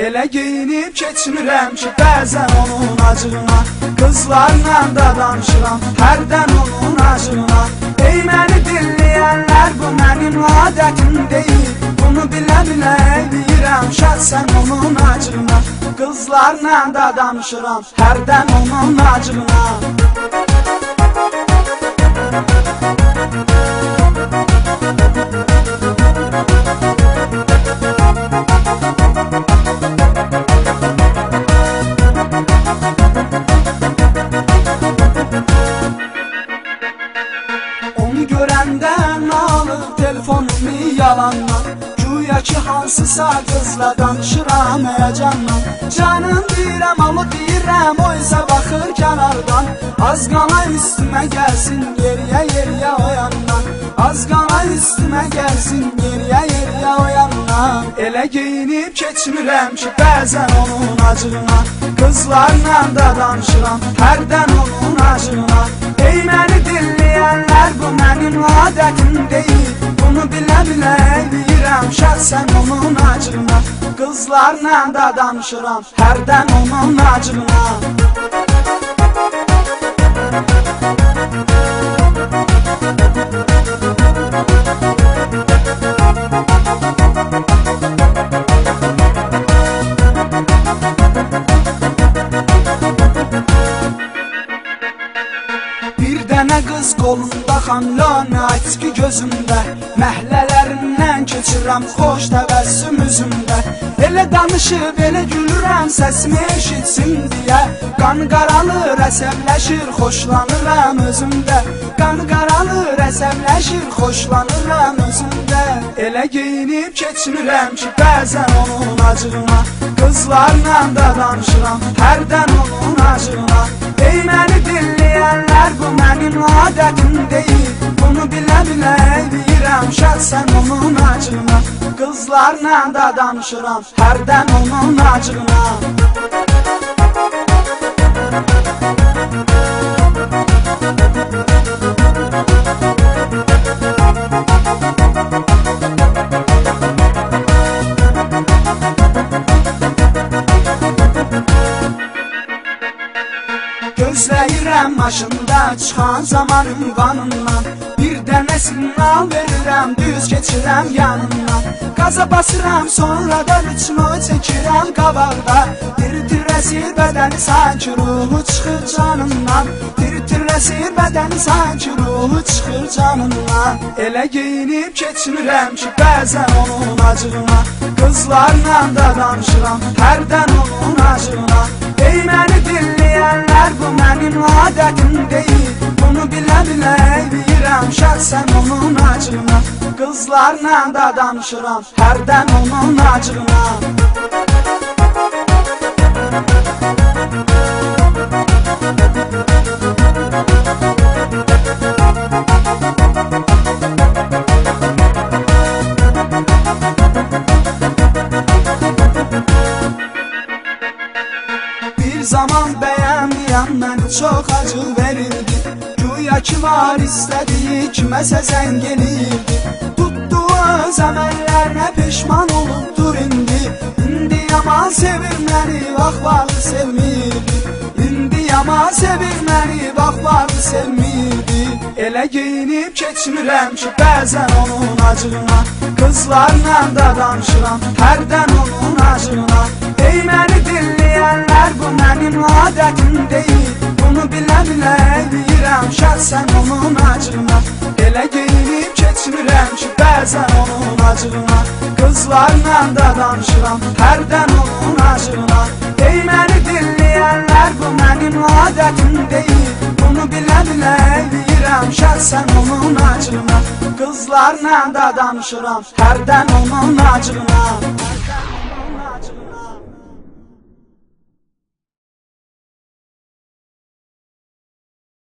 Elə geyinib keçmirəm ki, bəzən onun acığına. Qızlarla da danışıram, hərdən onun acığına. Ey məni dinləyənlər, bu mənim adətim deyil. Bunu bilə-bilə eləyirəm, şəxsən onun acığına. Qızlarla da danışıram, hərdən onun acığına. Görəndən alıb telefonumu yalandan, güya ki hansısa qızla danışıram həyəcanla. Canım deyirəm, alo deyirəm, o isə baxır kənardan. Az qala üstümə gəlsin, yeriyə o yandan. Az qala üstümə gəlsin, yeriyə o yandan. Elə geyinib keçmirəm ki, bəzən onun acığına. Qızlarla da danışıram, hərdən onun acığına. Ey məni dinləyənlər, bu mənim adətim deyil. Bunu bilə-bilə eləyirəm, şəxsən onun acığına. Qızlarla da danışıram, hərdən onun acığına. Dənə qız qolunda xamlana, içki gözümdə. Məhllələrindən keçirəm, xoş təbəssüm üzümdə. Elə danışıb, elə gülürəm, səsimi eşitsin deyə. Qan qaralır, əsəbləşir, xoşlanıram özümdə. Qan qaralır, əsəbləşir, xoşlanıram özümdə. Elə geyinib keçmirəm ki, bəzən onun acığına. Qızlarla da danışıram, hərdən onun acığına. Ey məni dinləyənlər, bu mənim adətim deyil. Bunu bilə-bilə eləyirəm, şəxsən onun acığına. Qızlarla da danışıram, hərdən onun acığına. Gözləyirəm maşında çıxan zamanın qanından. Bir dənə signal verirəm, düz keçirəm yanından. Qaza basıram, sonra da ritmo çəkirəm qabaqda. Tir-tirəsir bədəni sanki ruhu çıxır canından. Tir-tirəsir bədəni sanki ruhu çıxır canından. Elə geyinib keçmirəm ki, bəzən onun acığına. Qızlarla da danışıram, hərdən onun acığına. Ey məni dinləyənlər, bu mənim adətim deyil. Bunu bilə-bilə eləyirəm, şəxsən onun acığına. Qızlarla da danışıram, hərdən onun acığına. Zaman bəyənməyən məni çox acı verirdi. Güya ki var istədiyi kiməsə zəng eləyirdi. Tutduğu öz əməllərinə peşman olubdur indi. İndi yaman sevir məni, vaxt vardı sevmirdi. İndi yaman sevir məni, vaxt vardı sevmirdi. Elə geyinib keçmirəm ki, bəzən onun acığına. Qızlarla da danışıram, hərdən onun acığına. Ey məni dinləyənlər, bu mənim adətim deyil. Bunu bilə-bilə eləyirəm, şəxsən onun acığına. Elə geyinib keçmirəm ki, bəzən onun acığına. Qızlarla da danışıram, hərdən onun acığına. Ey məni dinləyənlər, bu mənim adətim deyil. Bunu bilə-bilə eləyirəm, şəxsən onun acığına. Qızlarla da danışıram, hərdən onun acığına.